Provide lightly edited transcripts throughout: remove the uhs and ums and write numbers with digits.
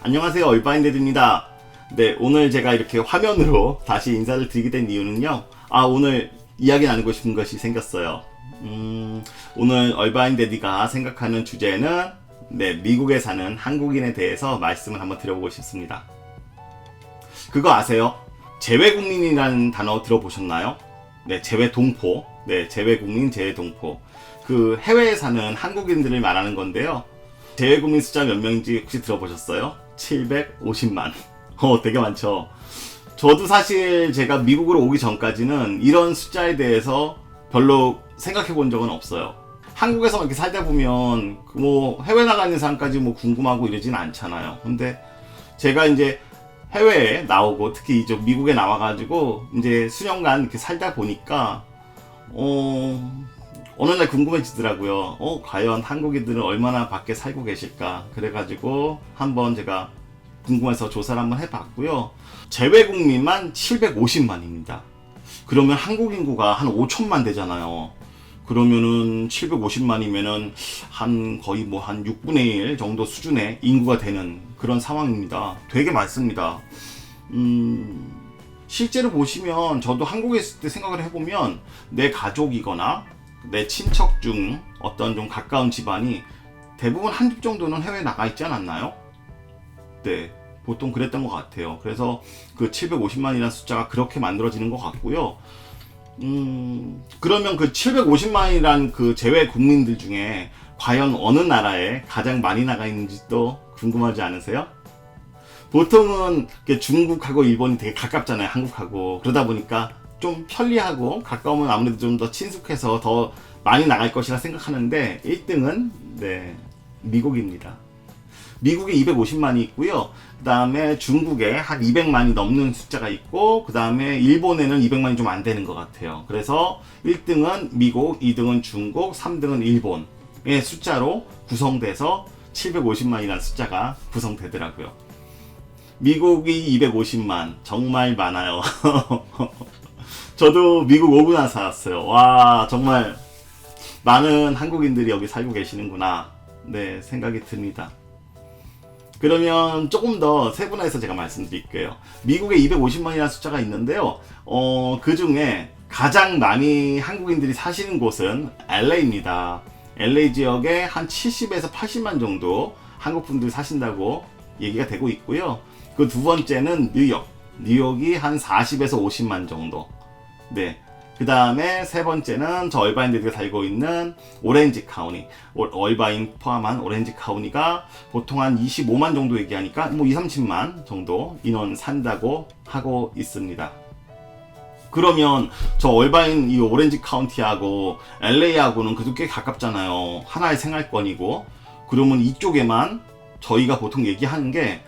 안녕하세요, 얼바인데드입니다. 네, 오늘 제가 이렇게 화면으로 다시 인사를 드리게 된 이유는요. 오늘 이야기 나누고 싶은 것이 생겼어요. 오늘 얼바인데드가 생각하는 주제는 미국에 사는 한국인에 대해서 말씀을 한번 드려보고 싶습니다. 그거 아세요? 재외국민이라는 단어 들어보셨나요? 네, 재외동포. 네, 재외국민, 재외동포. 그 해외에 사는 한국인들을 말하는 건데요. 재외국민 숫자 몇 명인지 혹시 들어보셨어요? 750만. 되게 많죠. 저도 사실 제가 미국으로 오기 전까지는 이런 숫자에 대해서 별로 생각해 본 적은 없어요. 한국에서 이렇게 살다 보면 뭐 해외 나가는 사람까지 뭐 궁금하고 이러진 않잖아요. 근데 제가 이제 해외에 나오고 특히 이제 미국에 나와가지고 이제 수년간 이렇게 살다 보니까 어느 날 궁금해지더라고요. 과연 한국인들은 얼마나 밖에 살고 계실까? 그래가지고 한번 제가 궁금해서 조사를 한번 해봤고요. 재외국민만 750만입니다. 그러면 한국 인구가 한 5천만 되잖아요. 그러면은 750만이면은 한 거의 뭐 한 6분의 1 정도 수준의 인구가 되는 그런 상황입니다. 되게 많습니다. 실제로 보시면 저도 한국에 있을 때 생각을 해보면 내 가족이거나 내 친척 중 어떤 좀 가까운 집안이 대부분 한 집 정도는 해외에 나가 있지 않았나요? 네, 보통 그랬던 것 같아요. 그래서 그 750만이라는 숫자가 그렇게 만들어지는 것 같고요. 그러면 그 750만이란 그 재외 국민들 중에 과연 어느 나라에 가장 많이 나가 있는지 또 궁금하지 않으세요? 보통은 중국하고 일본이 되게 가깝잖아요, 한국하고. 그러다 보니까 좀 편리하고 가까우면 아무래도 좀 더 친숙해서 더 많이 나갈 것이라 생각하는데 1등은 미국입니다. 미국에 250만이 있고요. 그 다음에 중국에 한 200만이 넘는 숫자가 있고, 그 다음에 일본에는 200만이 좀 안 되는 것 같아요. 그래서 1등은 미국, 2등은 중국, 3등은 일본의 숫자로 구성돼서 750만이라는 숫자가 구성되더라고요. 미국이 250만, 정말 많아요. 저도 미국 오고 나서 살았어요. 와, 정말 많은 한국인들이 여기 살고 계시는구나. 네, 생각이 듭니다. 그러면 조금 더 세분화해서 제가 말씀드릴게요. 미국에 250만이라는 숫자가 있는데요. 그 중에 가장 많이 한국인들이 사시는 곳은 LA입니다. LA 지역에 한 70에서 80만 정도 한국 분들이 사신다고 얘기가 되고 있고요. 그 두 번째는 뉴욕. 뉴욕이 한 40에서 50만 정도. 네. 그 다음에 세 번째는 저 얼바인들이 살고 있는 오렌지 카운티. 얼바인 포함한 오렌지 카운티가 보통 한 25만 정도 얘기하니까 뭐 2, 30만 정도 인원 산다고 하고 있습니다. 그러면 저 얼바인 이 오렌지 카운티하고 LA하고는 그래도 꽤 가깝잖아요. 하나의 생활권이고. 그러면 이쪽에만 저희가 보통 얘기하는 게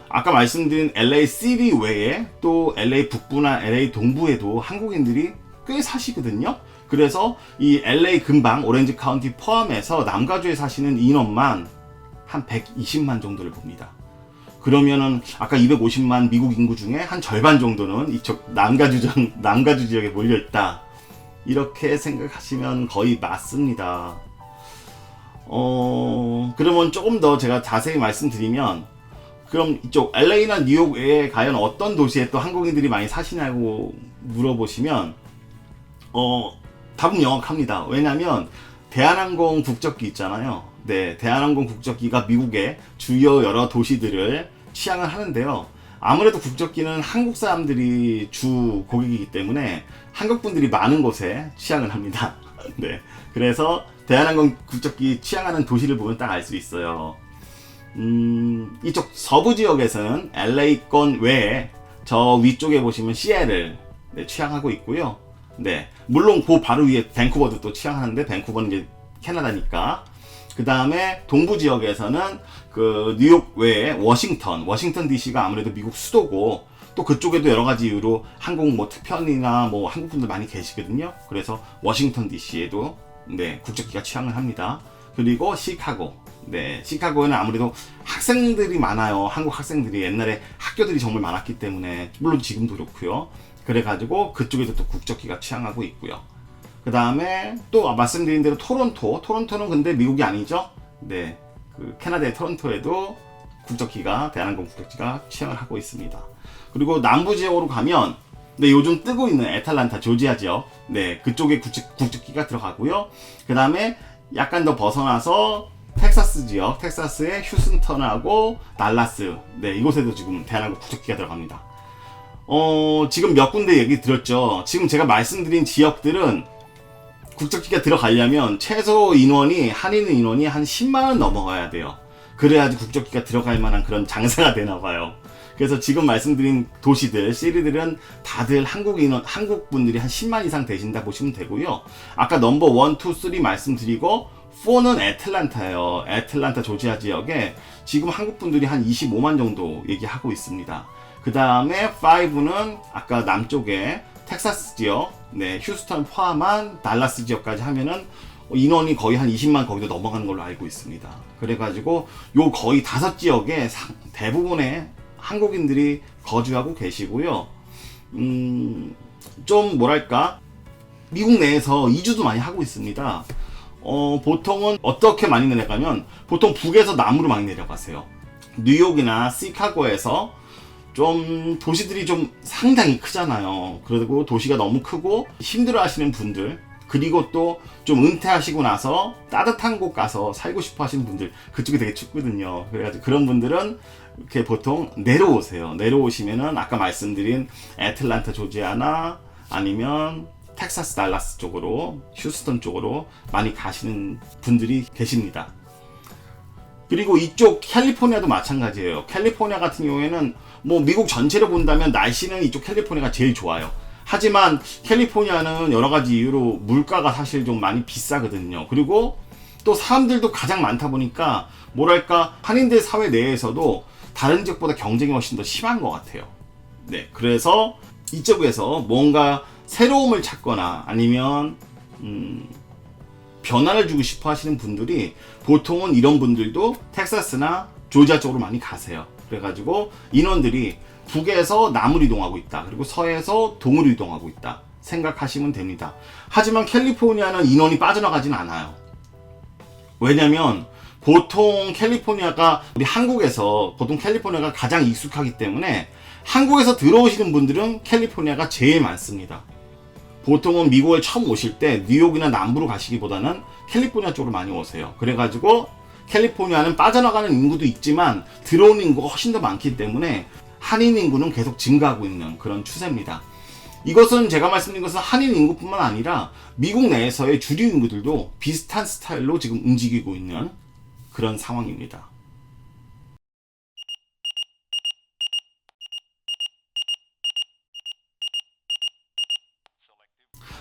아까 말씀드린 LA 시티 외에 또 LA 북부나 LA 동부에도 한국인들이 꽤 사시거든요. 그래서 이 LA 근방 오렌지 카운티 포함해서 남가주에 사시는 인원만 한 120만 정도를 봅니다. 그러면은 아까 250만 미국 인구 중에 한 절반 정도는 이쪽 남가주 지역에 몰려 있다. 이렇게 생각하시면 거의 맞습니다. 그러면 조금 더 제가 자세히 말씀드리면, 그럼 이쪽 LA나 뉴욕 외에 과연 어떤 도시에 또 한국인들이 많이 사시냐고 물어보시면 답은 명확합니다. 왜냐면 대한항공 국적기 있잖아요. 네, 대한항공 국적기가 미국의 주요 여러 도시들을 취항을 하는데요. 아무래도 국적기는 한국 사람들이 주 고객이기 때문에 한국 분들이 많은 곳에 취항을 합니다. 네, 그래서 대한항공 국적기 취항하는 도시를 보면 딱 알 수 있어요. 이쪽 서부 지역에서는 LA권 외에 저 위쪽에 보시면 시애틀 취항하고 있고요. 네, 물론 그 바로 위에 밴쿠버도 또 취항하는데 밴쿠버는 이제 캐나다니까. 그 다음에 동부 지역에서는 그 뉴욕 외에 워싱턴 DC가 아무래도 미국 수도고, 또 그쪽에도 여러 가지 이유로 한국 뭐 특편이나 뭐 한국 분들 많이 계시거든요. 그래서 워싱턴 DC에도 국적기가 취항을 합니다. 그리고 시카고. 네, 시카고에는 아무래도 학생들이 많아요. 한국 학생들이 옛날에 학교들이 정말 많았기 때문에, 물론 지금도 그렇고요. 그래가지고 그쪽에도 또 국적기가 취항하고 있고요. 그 다음에 또 말씀드린 대로 토론토는 근데 미국이 아니죠. 네, 그 캐나다의 토론토에도 국적기가 대한항공 국적기가 취항을 하고 있습니다. 그리고 남부 지역으로 가면 네, 요즘 뜨고 있는 애틀란타 조지아 지역 네, 그쪽에 국적기가 들어가고요. 그 다음에 약간 더 벗어나서 텍사스 지역, 텍사스의 휴스턴하고 달라스 네, 이곳에도 지금 대한항공 국적기가 들어갑니다. 지금 몇 군데 얘기 드렸죠. 지금 제가 말씀드린 지역들은 국적기가 들어가려면 최소 인원이 한인 인원이 한 10만원 넘어가야 돼요. 그래야지 국적기가 들어갈 만한 그런 장사가 되나 봐요. 그래서 지금 말씀드린 도시들, 시리들은 다들 한국 분들이 한 10만 이상 되신다 보시면 되고요. 아까 넘버 1, 2, 3 말씀드리고 4는 애틀란타예요. 애틀란타 조지아 지역에 지금 한국 분들이 한 25만 정도 얘기하고 있습니다. 그 다음에 5는 아까 남쪽에 텍사스 지역, 네, 휴스턴 포함한 달라스 지역까지 하면은 인원이 거의 한 20만 거기도 넘어가는 걸로 알고 있습니다. 그래가지고 요 거의 5지역에 대부분의 한국인들이 거주하고 계시고요. 좀 뭐랄까 미국 내에서 이주도 많이 하고 있습니다. 보통은 어떻게 많이 내려가면 보통 북에서 남으로 많이 내려가세요. 뉴욕이나 시카고에서 좀 도시들이 좀 상당히 크잖아요. 그리고 도시가 너무 크고 힘들어 하시는 분들, 그리고 또 좀 은퇴하시고 나서 따뜻한 곳 가서 살고 싶어 하시는 분들, 그쪽이 되게 춥거든요. 그래가지고 그런 분들은 이렇게 보통 내려오세요. 내려오시면은 아까 말씀드린 애틀란타 조지아나 아니면 텍사스 달라스 쪽으로, 휴스턴 쪽으로 많이 가시는 분들이 계십니다. 그리고 이쪽 캘리포니아도 마찬가지예요. 캘리포니아 같은 경우에는 뭐 미국 전체로 본다면 날씨는 이쪽 캘리포니아가 제일 좋아요. 하지만 캘리포니아는 여러 가지 이유로 물가가 사실 좀 많이 비싸거든요. 그리고 또 사람들도 가장 많다 보니까 뭐랄까 한인들 사회 내에서도 다른 지역보다 경쟁이 훨씬 더 심한 것 같아요. 네, 그래서 이쪽에서 뭔가 새로움을 찾거나 아니면 변화를 주고 싶어 하시는 분들이 보통은 이런 분들도 텍사스나 조지아 쪽으로 많이 가세요. 그래가지고 인원들이 북에서 남으로 이동하고 있다. 그리고 서에서 동으로 이동하고 있다. 생각하시면 됩니다. 하지만 캘리포니아는 인원이 빠져나가진 않아요. 왜냐면 보통 캘리포니아가 우리 한국에서 보통 캘리포니아가 가장 익숙하기 때문에 한국에서 들어오시는 분들은 캘리포니아가 제일 많습니다. 보통은 미국에 처음 오실 때 뉴욕이나 남부로 가시기보다는 캘리포니아 쪽으로 많이 오세요. 그래가지고 캘리포니아는 빠져나가는 인구도 있지만 들어오는 인구가 훨씬 더 많기 때문에 한인 인구는 계속 증가하고 있는 그런 추세입니다. 이것은 제가 말씀드린 것은 한인 인구뿐만 아니라 미국 내에서의 주류 인구들도 비슷한 스타일로 지금 움직이고 있는 그런 상황입니다.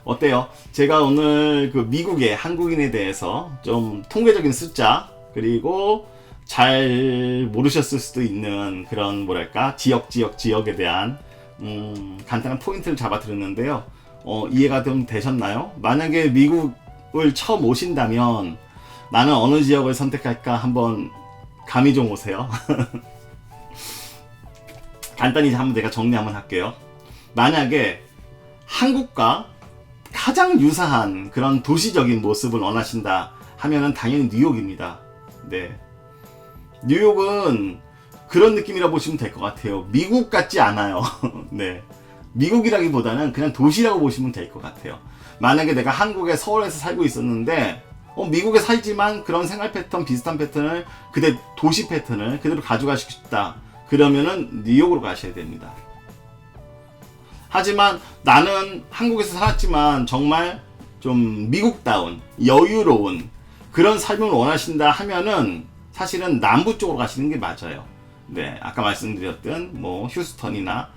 어때요? 제가 오늘 그 미국의 한국인에 대해서 좀 통계적인 숫자, 그리고 잘 모르셨을 수도 있는 그런 뭐랄까 지역에 대한 간단한 포인트를 잡아 드렸는데요. 이해가 좀 되셨나요? 만약에 미국을 처음 오신다면 나는 어느 지역을 선택할까 한번 감이 좀 오세요. 간단히 한번 제가 정리 한번 할게요. 만약에 한국과 가장 유사한 그런 도시적인 모습을 원하신다 하면은 당연히 뉴욕입니다. 네. 뉴욕은 그런 느낌이라 보시면 될 것 같아요. 미국 같지 않아요. 네. 미국이라기보다는 그냥 도시라고 보시면 될 것 같아요. 만약에 내가 한국의 서울에서 살고 있었는데 미국에 살지만 그런 생활 패턴, 비슷한 패턴을 도시 패턴을 그대로 가져가시고 싶다. 그러면은 뉴욕으로 가셔야 됩니다. 하지만 나는 한국에서 살았지만 정말 좀 미국다운, 여유로운 그런 삶을 원하신다 하면은 사실은 남부 쪽으로 가시는 게 맞아요. 네, 아까 말씀드렸던 뭐 휴스턴이나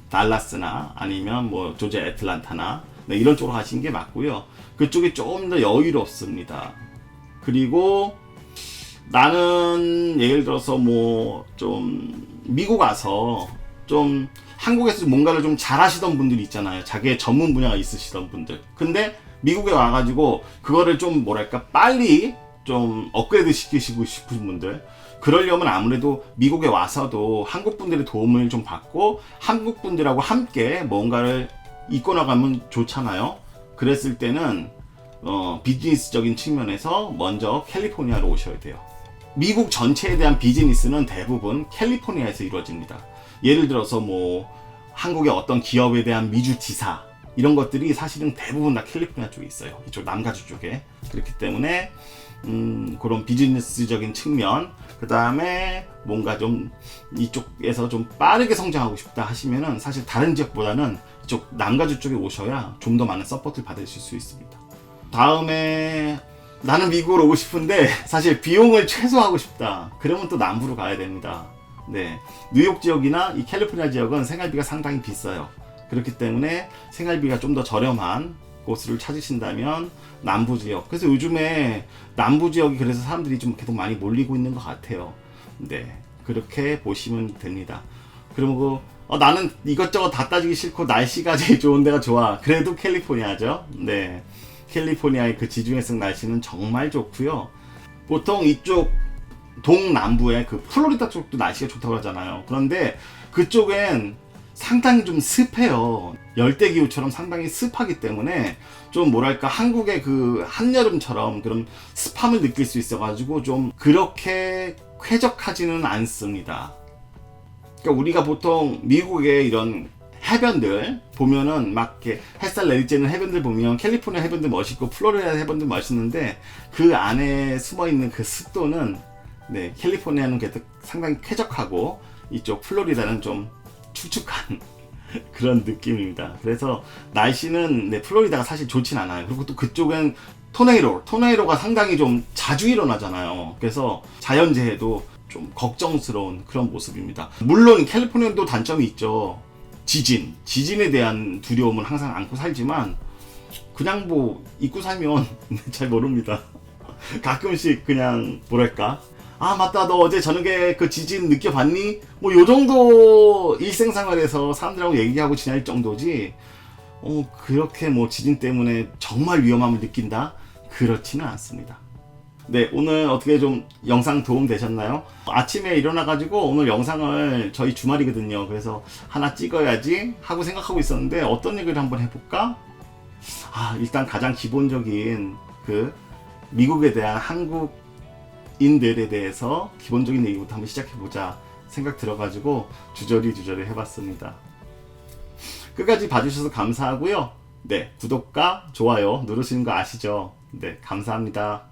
달라스나 아니면 뭐 조지아 애틀란타나 네, 이런 쪽으로 가시는 게 맞고요. 그쪽이 조금 더 여유롭습니다. 그리고 나는 예를 들어서 뭐 좀 미국 와서 좀 한국에서 뭔가를 좀 잘하시던 분들이 있잖아요. 자기의 전문 분야가 있으시던 분들. 근데 미국에 와가지고 그거를 좀 뭐랄까 빨리 좀 업그레이드 시키시고 싶은 분들, 그러려면 아무래도 미국에 와서도 한국 분들의 도움을 좀 받고 한국 분들하고 함께 뭔가를 이끌어나가면 좋잖아요. 그랬을 때는 비즈니스적인 측면에서 먼저 캘리포니아로 오셔야 돼요. 미국 전체에 대한 비즈니스는 대부분 캘리포니아에서 이루어집니다. 예를 들어서 뭐 한국의 어떤 기업에 대한 미주지사 이런 것들이 사실은 대부분 다 캘리포니아 쪽에 있어요. 이쪽 남가주 쪽에. 그렇기 때문에 그런 비즈니스적인 측면, 그 다음에 뭔가 좀 이쪽에서 좀 빠르게 성장하고 싶다 하시면은 사실 다른 지역보다는 이쪽 남가주 쪽에 오셔야 좀 더 많은 서포트를 받으실 수 있습니다. 다음에 나는 미국으로 오고 싶은데 사실 비용을 최소화하고 싶다. 그러면 또 남부로 가야 됩니다. 네, 뉴욕 지역이나 이 캘리포니아 지역은 생활비가 상당히 비싸요. 그렇기 때문에 생활비가 좀 더 저렴한 곳을 찾으신다면 남부 지역. 그래서 요즘에 남부 지역이 그래서 사람들이 좀 계속 많이 몰리고 있는 것 같아요. 네, 그렇게 보시면 됩니다. 그리고 나는 이것저것 다 따지기 싫고 날씨가 제일 좋은 데가 좋아. 그래도 캘리포니아죠. 네, 캘리포니아의 그 지중해성 날씨는 정말 좋고요. 보통 이쪽 동남부의 그 플로리다 쪽도 날씨가 좋다고 하잖아요. 그런데 그쪽엔 상당히 좀 습해요. 열대기후처럼 상당히 습하기 때문에 좀 뭐랄까 한국의 그 한여름처럼 그런 습함을 느낄 수 있어가지고 좀 그렇게 쾌적하지는 않습니다. 그러니까 우리가 보통 미국의 이런 해변들 보면은 막 이렇게 햇살 내리쬐는 해변들 보면 캘리포니아 해변들 멋있고 플로리다 해변들 멋있는데 그 안에 숨어있는 그 습도는 네, 캘리포니아는 그래도 상당히 쾌적하고 이쪽 플로리다는 좀 축축한 그런 느낌입니다. 그래서 날씨는 네, 플로리다가 사실 좋진 않아요. 그리고 또 그쪽은 토네이로가 상당히 좀 자주 일어나잖아요. 그래서 자연재해도 좀 걱정스러운 그런 모습입니다. 물론 캘리포니아도 단점이 있죠. 지진에 대한 두려움은 항상 안고 살지만 그냥 뭐 잊고 살면 잘 모릅니다. 가끔씩 그냥 뭐랄까, 아 맞다 너 어제 저녁에 그 지진 느껴봤니? 뭐 요정도 일생생활에서 사람들하고 얘기하고 지낼 정도지 그렇게 뭐 지진 때문에 정말 위험함을 느낀다? 그렇지는 않습니다. 네, 오늘 어떻게 좀 영상 도움 되셨나요? 아침에 일어나가지고 오늘 영상을 저희 주말이거든요. 그래서 하나 찍어야지 하고 생각하고 있었는데 어떤 얘기를 한번 해볼까? 일단 가장 기본적인 그 미국에 대한 한국인들에 대해서 기본적인 얘기부터 한번 시작해보자 생각 들어가지고 주저리 해봤습니다. 끝까지 봐주셔서 감사하고요. 네, 구독과 좋아요 누르시는 거 아시죠? 네, 감사합니다.